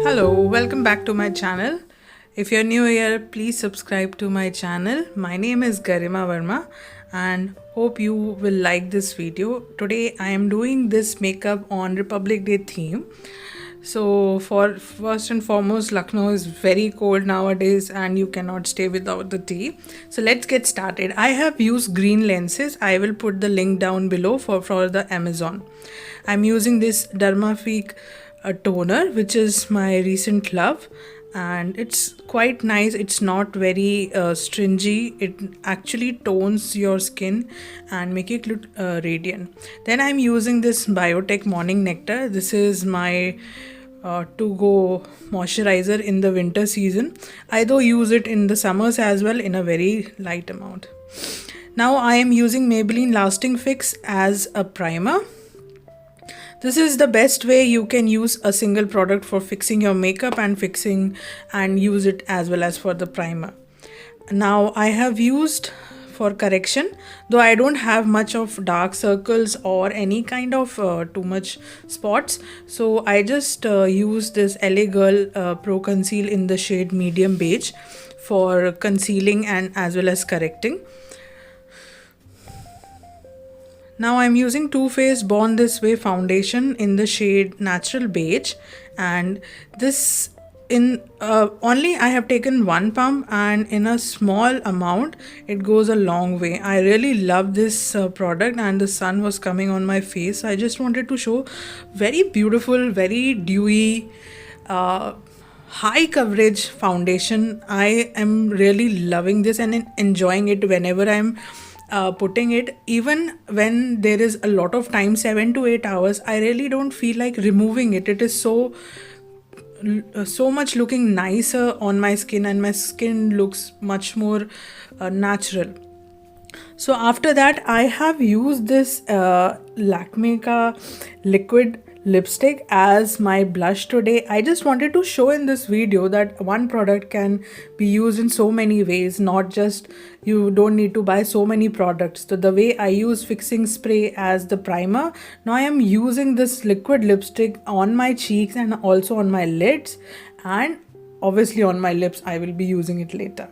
Hello, welcome back to my channel. If you're new here, please subscribe to my channel. My name is Garima Verma and hope you will like this video. Today I am doing this makeup on Republic Day theme. So for first and foremost, Lucknow is very cold nowadays and you cannot stay without the tea. So let's get started. I have used green lenses. I will put the link down below for the Amazon. I'm using this Dermafique toner, which is my recent love, and it's quite nice. It's not very stringy. It actually tones your skin and make it look radiant. Then I'm using this Biotech Morning Nectar. This is my to go moisturizer in the winter season. I though use it in the summers as well in a very light amount. Now I am using Maybelline Lasting Fix as a primer. This is the best way you can use a single product for fixing your makeup and use it as well as for the primer. Now I have used for correction, though I don't have much of dark circles or any kind of too much spots, so I just use this LA Girl Pro Conceal in the shade medium beige for concealing and as well as correcting. Now I'm using Too Faced Born This Way foundation in the shade Natural Beige, and this in only I have taken one pump, and in a small amount it goes a long way. I really love this product, and the sun was coming on my face. I just wanted to show very beautiful, very dewy, high coverage foundation. I am really loving this and enjoying it whenever I'm putting it. Even when there is a lot of time, 7 to 8 hours, I really don't feel like removing it. It is so much looking nicer on my skin, and my skin looks much more natural. So after that, I have used this Lakme ka liquid lipstick as my blush today. I just wanted to show in this video that one product can be used in so many ways, not just you don't need to buy so many products. So the way I use fixing spray as the primer, now I am using this liquid lipstick on my cheeks and also on my lids, and obviously on my lips. I will be using it later.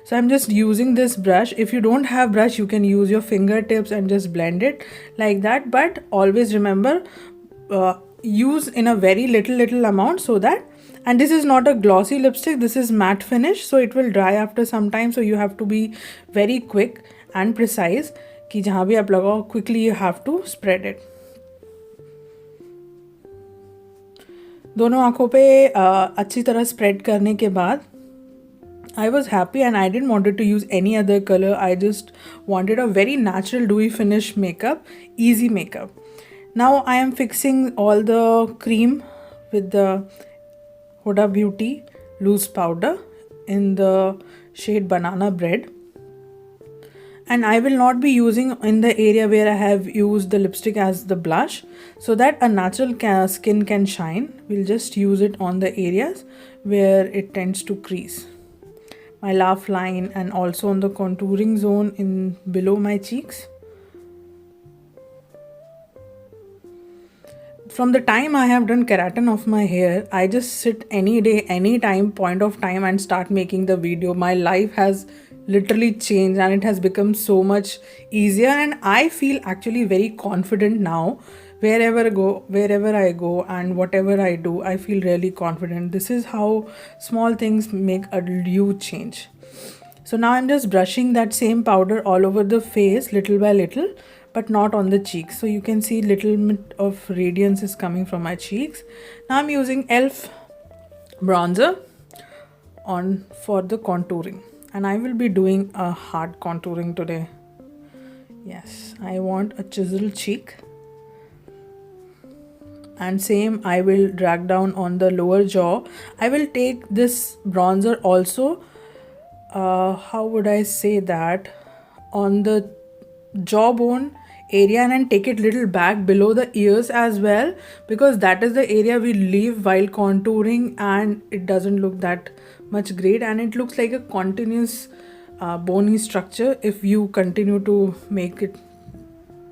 So I'm just using this brush. If you don't have brush, you can use your fingertips and just blend it like that, but always remember use in a very little amount, so that, and this is not a glossy lipstick, this is matte finish, so it will dry after some time, so you have to be very quick and precise कि जहाँ भी आप लगाओ, quickly you have to spread it. दोनों आँखों पे अच्छी तरह spread करने के बाद I was happy, and I didn't wanted to use any other color. I just wanted a very natural dewy finish makeup, easy makeup. Now I am fixing all the cream with the Huda Beauty loose powder in the shade Banana Bread. And I will not be using in the area where I have used the lipstick as the blush, so that a natural skin can shine. We'll just use it on the areas where it tends to crease. My laugh line, and also on the contouring zone in below my cheeks. From the time I have done keratin of my hair, I just sit any day, any time, point of time, and start making the video. My life has literally changed, and it has become so much easier, and I feel actually very confident now. Wherever I go and whatever I do, I feel really confident. This is how small things make a huge change. So now I'm just brushing that same powder all over the face little by little, but not on the cheeks. So you can see little bit of radiance is coming from my cheeks. Now I'm using e.l.f. bronzer on for the contouring, and I will be doing a hard contouring today. Yes, I want a chiseled cheek. And same, I will drag down on the lower jaw. I will take this bronzer also, how would I say that, on the jawbone area, and take it little back below the ears as well, because that is the area we leave while contouring, and it doesn't look that much great, and it looks like a continuous bony structure if you continue to make it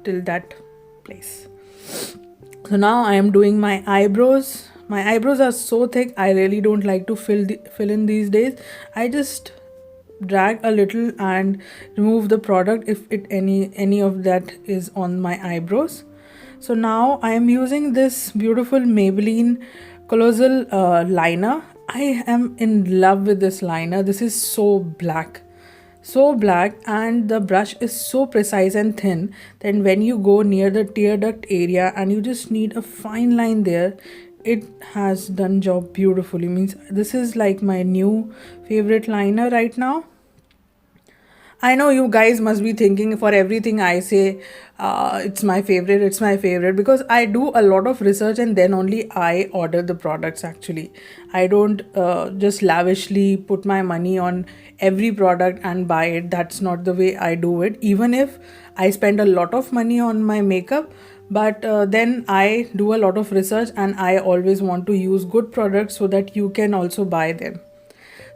till that place. So now I am doing my eyebrows My eyebrows are so thick, I really don't like to fill in these days. I just drag a little and remove the product if it any of that is on my eyebrows. So now I am using this beautiful Maybelline Colossal liner. I am in love with this liner. This is so black, and the brush is so precise and thin that when you go near the tear duct area and you just need a fine line there, it has done job beautifully. Means this is like my new favorite liner right now. I know you guys must be thinking for everything I say, it's my favorite, because I do a lot of research and then only I order the products actually. I don't just lavishly put my money on every product and buy it. That's not the way I do it. Even if I spend a lot of money on my makeup, but then I do a lot of research and I always want to use good products so that you can also buy them.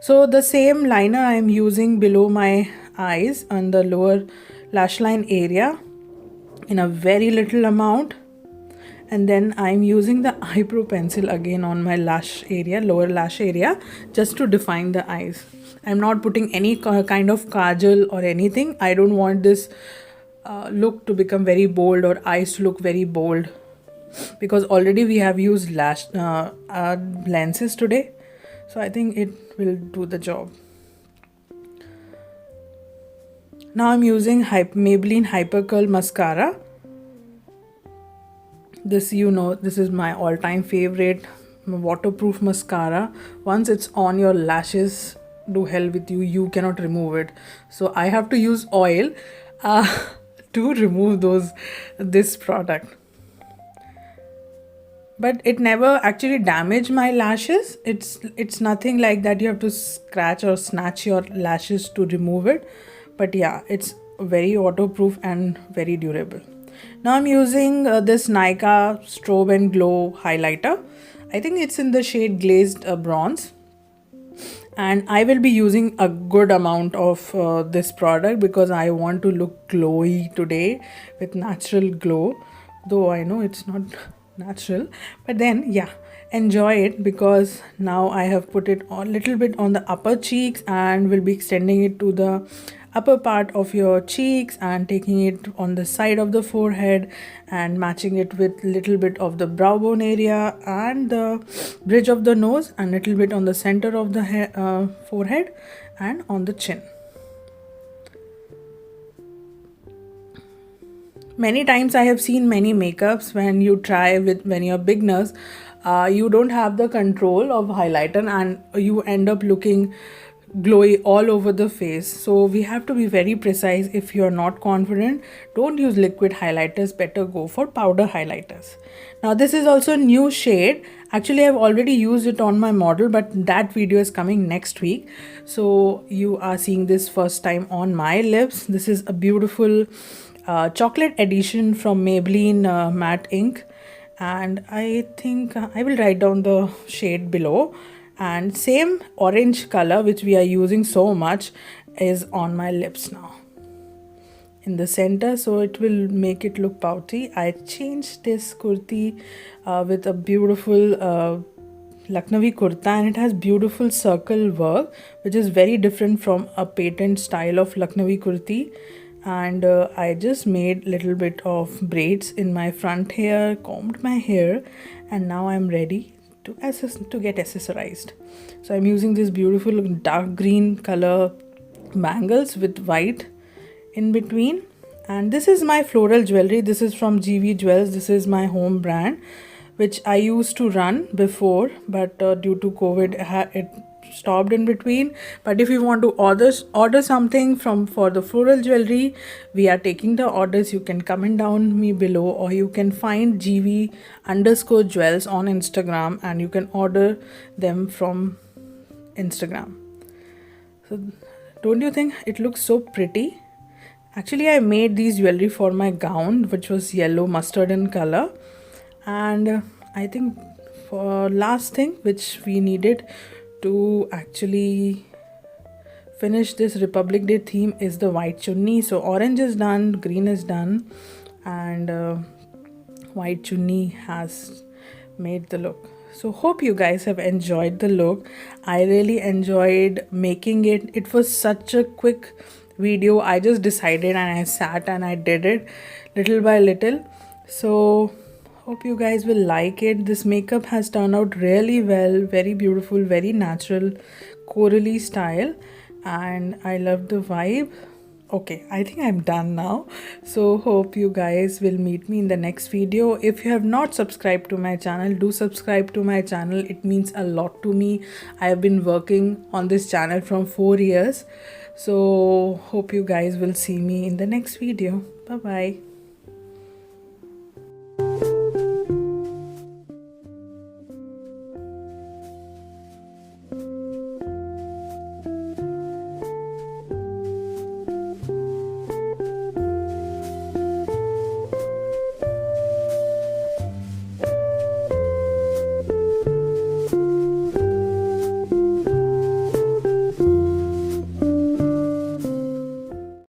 So the same liner I am using below my eyes on the lower lash line area in a very little amount, and then I'm using the eyebrow pencil again on my lash area, lower lash area, just to define the eyes. I'm not putting any kind of kajal or anything. I don't want this look to become very bold or eyes to look very bold, because already we have used lash lenses today, so I think it will do the job. Now I'm using Maybelline Hyper Curl Mascara. This, this is my all-time favorite waterproof mascara. Once it's on your lashes, do hell with you, you cannot remove it. So I have to use oil to remove this product. But it never actually damaged my lashes. It's nothing like that you have to scratch or snatch your lashes to remove it. But yeah, it's very waterproof and very durable. Now I'm using this Nykaa Strobe and Glow highlighter. I think it's in the shade Glazed Bronze. And I will be using a good amount of this product because I want to look glowy today with natural glow. Though I know it's not natural, but then yeah, enjoy it, because now I have put it a little bit on the upper cheeks and will be extending it to the upper part of your cheeks and taking it on the side of the forehead and matching it with little bit of the brow bone area and the bridge of the nose and little bit on the center of the forehead and on the chin. Many times I have seen many makeups when you're beginners, you don't have the control of highlighter and you end up looking glowy all over the face. So we have to be very precise. If you're not confident, don't use liquid highlighters, better go for powder highlighters. Now this is also a new shade. Actually I've already used it on my model, but that video is coming next week, so you are seeing this first time on my lips. This is a beautiful chocolate edition from Maybelline Matte Ink, and I think I will write down the shade below. And same orange color which we are using so much is on my lips now in the center, so it will make it look pouty. I changed this kurti with a beautiful Lucknowi kurta, and it has beautiful circle work which is very different from a patent style of Lucknowi kurti. And I just made little bit of braids in my front hair, combed my hair, and now I'm ready to get accessorized. So I'm using this beautiful dark green color bangles with white in between, and this is my floral jewelry. This is from GV Jewels. This is my home brand which I used to run before, but due to COVID it stopped in between. But if you want to order something for the floral jewelry, we are taking the orders. You can comment down me below, or you can find GV_jewels on Instagram and you can order them from Instagram. So don't you think it looks so pretty? Actually I made these jewelry for my gown, which was yellow mustard in color. And I think for last thing which we needed to actually finish this Republic Day theme is the white chunni. So orange is done, green is done, and white chunni has made the look. So hope you guys have enjoyed the look. I really enjoyed making it. It was such a quick video. I just decided and I sat and I did it little by little. So hope you guys will like it. This makeup has turned out really well, very beautiful, very natural, corally style, and I love the vibe. Okay, I think I'm done now. So hope you guys will meet me in the next video. If you have not subscribed to my channel, do subscribe to my channel. It means a lot to me. I have been working on this channel from 4 years. So hope you guys will see me in the next video. Bye bye.